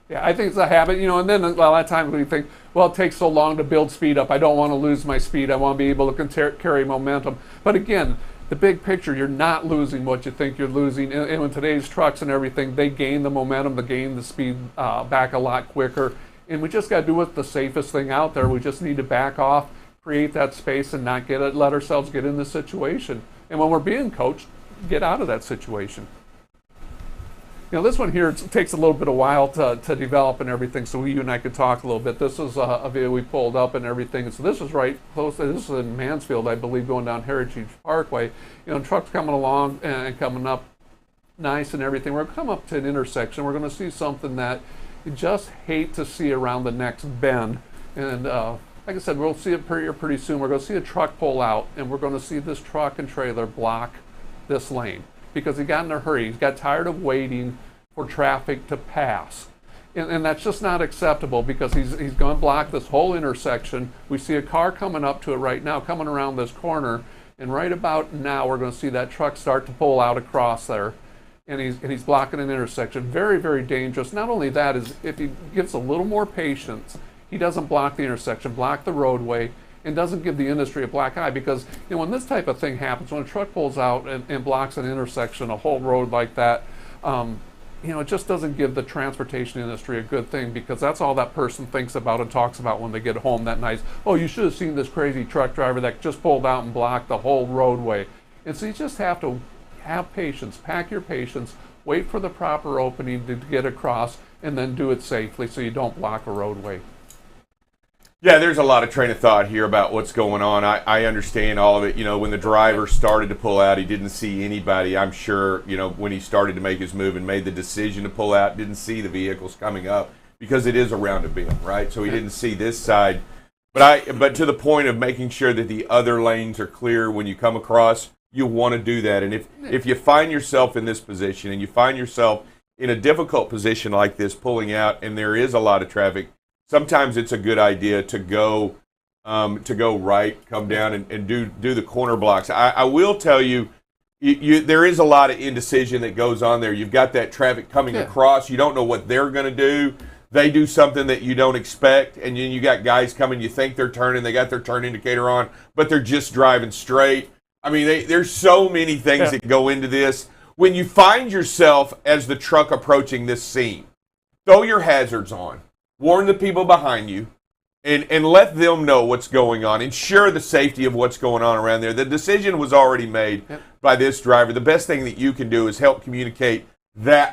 Yeah, I think it's a habit, and then a lot of times we think, well, it takes so long to build speed up. I don't want to lose my speed. I want to be able to carry momentum. But again, the big picture, you're not losing what you think you're losing. And with today's trucks and everything, they gain the momentum, they gain the speed back a lot quicker. And we just got to do what's the safest thing out there. We just need to back off, create that space, and not let ourselves get in this situation. And when we're being coached, get out of that situation. This one here, it takes a little bit of while to develop and everything, so you and I could talk a little bit. This is a video we pulled up and everything. So this is right close. This is in Mansfield, I believe, going down Heritage Parkway. Trucks coming along and coming up nice and everything. We're going to come up to an intersection. We're going to see something that you just hate to see around the next bend. And like I said, we'll see it pretty soon. We're going to see a truck pull out, and we're going to see this truck and trailer block this lane, because he got in a hurry. He got tired of waiting for traffic to pass. And that's just not acceptable, because he's going to block this whole intersection. We see a car coming up to it right now, coming around this corner, and right about now we're going to see that truck start to pull out across there, and he's blocking an intersection. Very, very dangerous. Not only that, is if he gives a little more patience, he doesn't block the intersection, block the roadway, and doesn't give the industry a black eye, because when this type of thing happens, when a truck pulls out and blocks an intersection, a whole road like that, it just doesn't give the transportation industry a good thing, because that's all that person thinks about and talks about when they get home that night. Oh, you should have seen this crazy truck driver that just pulled out and blocked the whole roadway. And so you just have to have patience, pack your patience, wait for the proper opening to get across, and then do it safely so you don't block a roadway. Yeah, there's a lot of train of thought here about what's going on. I understand all of it. When the driver started to pull out, he didn't see anybody. I'm sure, when he started to make his move and made the decision to pull out, didn't see the vehicles coming up, because it is around a bend, right? So he didn't see this side. But to the point of making sure that the other lanes are clear when you come across, you want to do that. And if you find yourself in this position, and you find yourself in a difficult position like this, pulling out, and there is a lot of traffic, sometimes it's a good idea to go right, come down and do the corner blocks. I will tell you, there is a lot of indecision that goes on there. You've got that traffic coming across. You don't know what they're going to do. They do something that you don't expect, and then you got guys coming. You think they're turning. They got their turn indicator on, but they're just driving straight. I mean, there's so many things that go into this. When you find yourself as the truck approaching this scene, throw your hazards on. Warn the people behind you, and let them know what's going on. Ensure the safety of what's going on around there. The decision was already made by this driver. The best thing that you can do is help communicate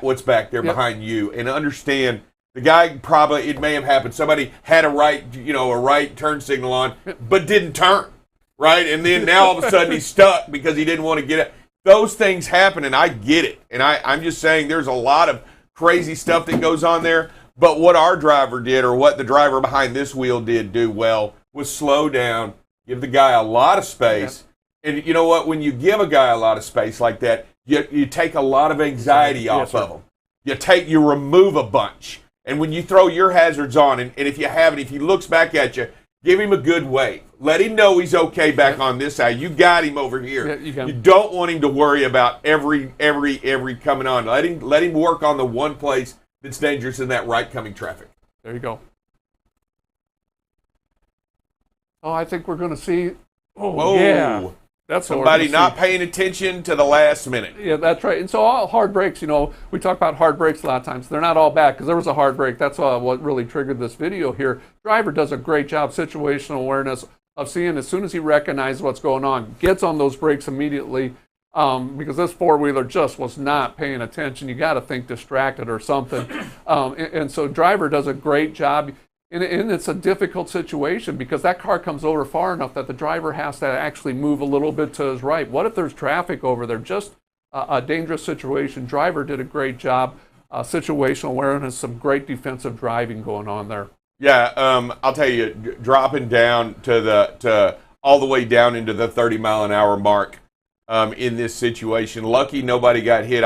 what's back there behind you, and understand the guy probably, it may have happened. Somebody had a right turn signal on, but didn't turn, right? And then now all of a sudden he's stuck because he didn't want to get it. Those things happen, and I get it. And I'm just saying there's a lot of crazy stuff that goes on there. But what our driver did, or what the driver behind this wheel did do well, was slow down, give the guy a lot of space, And you know what? When you give a guy a lot of space like that, you take a lot of anxiety off of him. You remove a bunch. And when you throw your hazards on, and if if he looks back at you, give him a good wave. Let him know he's okay back on this side. You got him over here. You don't want him to worry about every coming on. Let him work on the one place that's dangerous in that right coming traffic. There you go. Oh, I think we're going to see. Oh, whoa. Yeah. That's somebody not paying attention to the last minute. Yeah, that's right. And so all hard brakes, we talk about hard brakes a lot of times. They're not all bad because there was a hard brake. That's what really triggered this video here. Driver does a great job, situational awareness of seeing as soon as he recognizes what's going on, gets on those brakes immediately because this four-wheeler just was not paying attention. You got to think distracted or something. And so driver does a great job. And it's a difficult situation because that car comes over far enough that the driver has to actually move a little bit to his right. What if there's traffic over there? Just a dangerous situation. Driver did a great job. Situational awareness, some great defensive driving going on there. Yeah, I'll tell you, dropping down to all the way down into the 30-mile-an-hour mark in this situation. Lucky nobody got hit.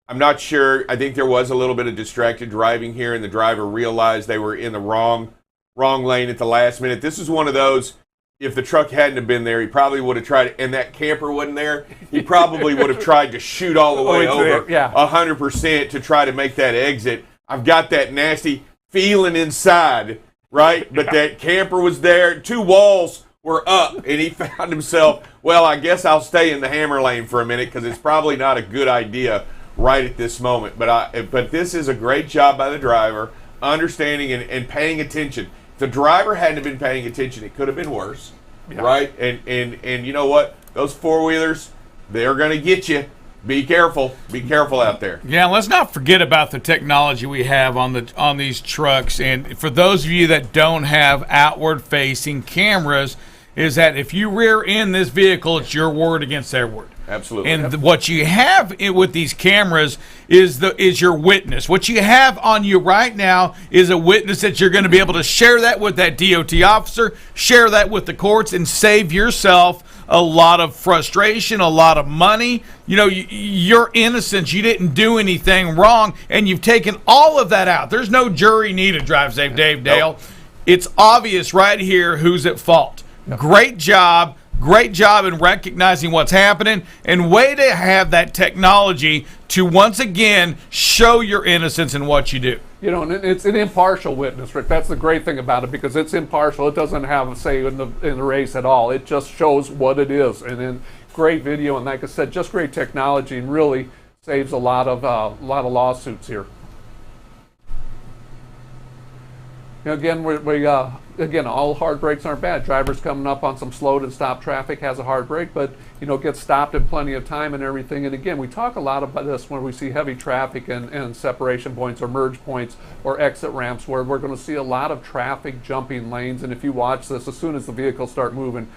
I'm not sure. I think there was a little bit of distracted driving here, and the driver realized they were in the wrong lane at the last minute. This is one of those, if the truck hadn't have been there, he probably would have tried, and that camper wasn't there, he probably would have tried to shoot all the way over 100% to try to make that exit. I've got that nasty feeling inside, right? But that camper was there. 2 walls were up, and he found himself, well, I guess I'll stay in the hammer lane for a minute because it's probably not a good idea right at this moment. But this is a great job by the driver, understanding and paying attention. If the driver hadn't been paying attention, it could have been worse, right? And you know what? Those four-wheelers, they're going to get you. Be careful. Be careful out there. Yeah, let's not forget about the technology we have on these trucks. And for those of you that don't have outward-facing cameras, is that if you rear end this vehicle, it's your word against their word. Absolutely. And what you have with these cameras is your witness. What you have on you right now is a witness that you're going to be able to share that with that DOT officer, share that with the courts, and save yourself a lot of frustration, a lot of money. You're innocent. You didn't do anything wrong, and you've taken all of that out. There's no jury needed, Drive Safe Dave Dale. Nope. It's obvious right here who's at fault. Yep. Great job in recognizing what's happening, and way to have that technology to once again show your innocence in what you do. And it's an impartial witness, Rick. That's the great thing about it because it's impartial. It doesn't have a say in the race at all. It just shows what it is, and then great video, and like I said, just great technology, and really saves a lot of lawsuits here. Again, all hard brakes aren't bad. Drivers coming up on some slowed and stopped traffic has a hard brake, but gets stopped in plenty of time and everything. And again, we talk a lot about this when we see heavy traffic and separation points or merge points or exit ramps where we're going to see a lot of traffic jumping lanes. And if you watch this, as soon as the vehicles start moving,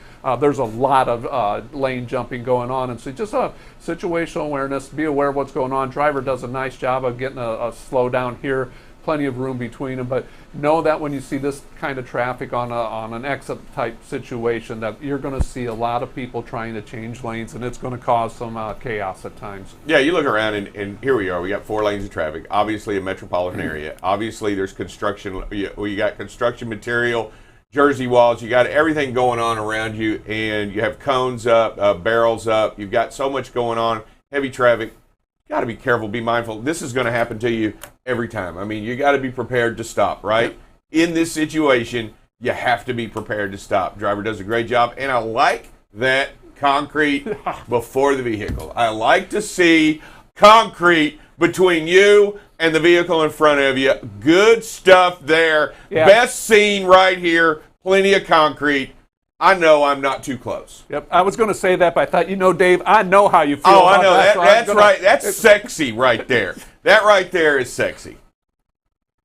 there's a lot of lane jumping going on. And so just a situational awareness, be aware of what's going on. Driver does a nice job of getting a slow down here. Plenty of room between them, but know that when you see this kind of traffic on an exit type situation, that you're going to see a lot of people trying to change lanes, and it's going to cause some chaos at times. Yeah, you look around and here we are. We got 4 lanes of traffic. Obviously, a metropolitan area. Obviously, there's construction. You got construction material, Jersey walls. You got everything going on around you, and you have cones up, barrels up. You've got so much going on. Heavy traffic. Got to be careful, be mindful. This is going to happen to you every time. I mean, you got to be prepared to stop, right? In this situation, you have to be prepared to stop. Driver does a great job, and I like that concrete before the vehicle. I like to see concrete between you and the vehicle in front of you. Good stuff there. Yeah. Best scene right here. Plenty of concrete. I know I'm not too close. Yep, I was going to say that, but I thought, Dave, I know how you feel. Oh, I know that. That's right. That's sexy right there. That right there is sexy.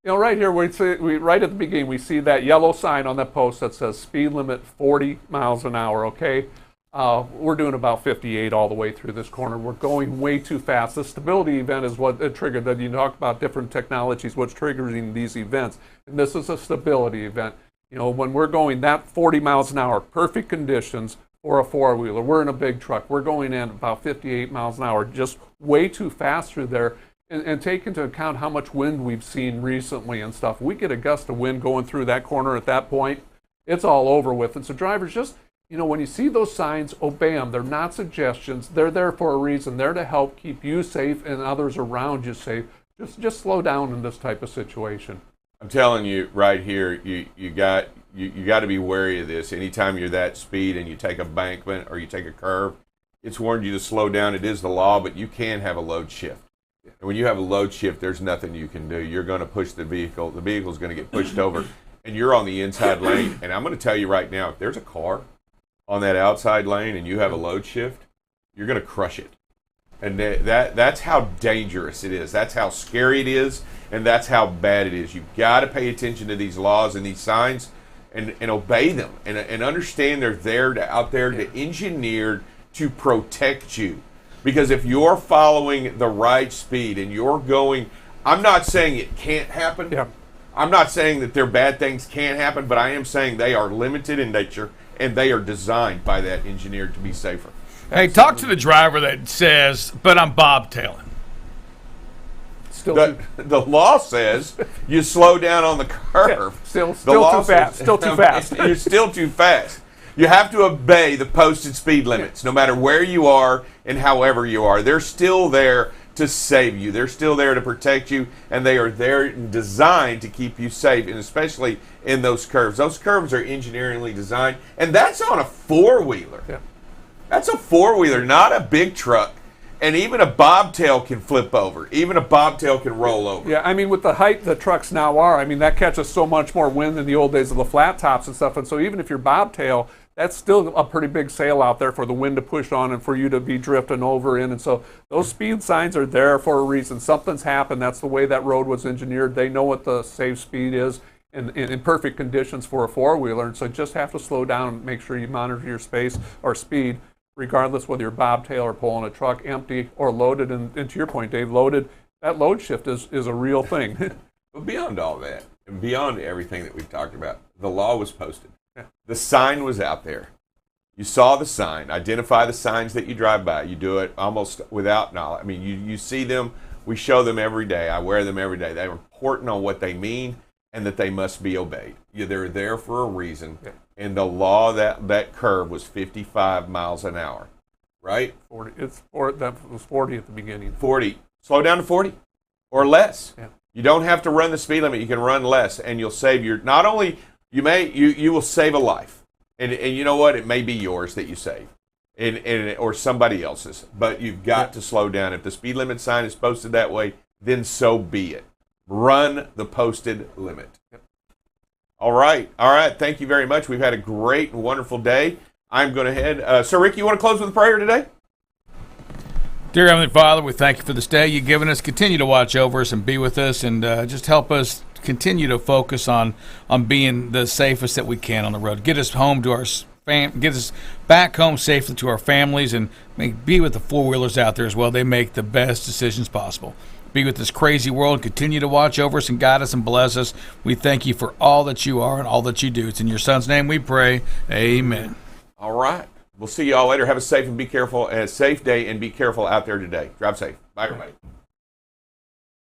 Right here, right at the beginning, we see that yellow sign on that post that says speed limit 40 miles an hour. Okay, we're doing about 58 all the way through this corner. We're going way too fast. The stability event is what triggered that. You talk about different technologies, what's triggering these events, and this is a stability event. When we're going that 40 miles an hour, perfect conditions, or a four-wheeler. We're in a big truck. We're going in about 58 miles an hour, just way too fast through there. And take into account how much wind we've seen recently and stuff. We get a gust of wind going through that corner at that point, it's all over with. And so drivers just, when you see those signs, obey them. They're not suggestions. They're there for a reason. They're to help keep you safe and others around you safe. Just slow down in this type of situation. I'm telling you right here, you got to be wary of this. Anytime you're that speed and you take a bankment or you take a curve, it's warned you to slow down. It is the law, but you can have a load shift. And when you have a load shift, there's nothing you can do. You're going to push the vehicle. The vehicle's going to get pushed over, and you're on the inside lane. And I'm going to tell you right now, if there's a car on that outside lane and you have a load shift, you're going to crush it. And that's how dangerous it is. That's how scary it is, and that's how bad it is. You've got to pay attention to these laws and these signs and obey them and understand they're out there to engineered to protect you. Because if you're following the right speed and you're going, I'm not saying it can't happen. Yeah. I'm not saying that their bad things can't happen, but I am saying they are limited in nature and they are designed by that engineer to be safer. Hey, talk to the driver that says, but I'm bobtailing. The law says you slow down on the curve. Still too fast. Still too fast. You're still too fast. You have to obey the posted speed limits, no matter where you are and however you are. They're still there to save you. They're still there to protect you, and they are there designed to keep you safe, and especially in those curves. Those curves are engineeringly designed, and that's on a four-wheeler. Yeah. That's a four-wheeler, not a big truck. And even a bobtail can flip over. Even a bobtail can roll over. Yeah, I mean, with the height the trucks now are, that catches so much more wind than the old days of the flat tops and stuff. And so even if you're bobtail, that's still a pretty big sail out there for the wind to push on and for you to be drifting over in. And so those speed signs are there for a reason. Something's happened. That's the way that road was engineered. They know what the safe speed is in perfect conditions for a four-wheeler. And so just have to slow down and make sure you monitor your space or speed, regardless whether you're bobtail or pulling a truck empty or loaded. And to your point, Dave, loaded, that load shift is a real thing. But beyond all that, and beyond everything that we've talked about, the law was posted. Yeah. The sign was out there. You saw the sign. Identify the signs that you drive by. You do it almost without knowledge. You see them. We show them every day. I wear them every day. They're important on what they mean and that they must be obeyed. They're there for a reason. Yeah. And the law, that curve was 55 miles an hour, right? 40. That was 40 at the beginning. 40. Slow down to 40 or less. Yeah. You don't have to run the speed limit. You can run less, and you'll save not only you will save a life, and you know what? It may be yours that you save, and or somebody else's. But you've got to slow down. If the speed limit sign is posted that way, then so be it. Run the posted limit. All right. Thank you very much. We've had a great and wonderful day. I'm going to head. Sir Rick, you want to close with a prayer today? Dear Heavenly Father, we thank you for this day you've given us. Continue to watch over us and be with us, and just help us continue to focus on being the safest that we can on the road. Get us home to our get us back home safely to our families, and be with the four-wheelers out there as well. They make the best decisions possible. Be with this crazy world. Continue to watch over us and guide us and bless us. We thank you for all that you are and all that you do. It's in your Son's name we pray. Amen. All right. We'll see you all later. Have a safe and be careful, a safe day, and be careful out there today. Drive safe. Bye, everybody.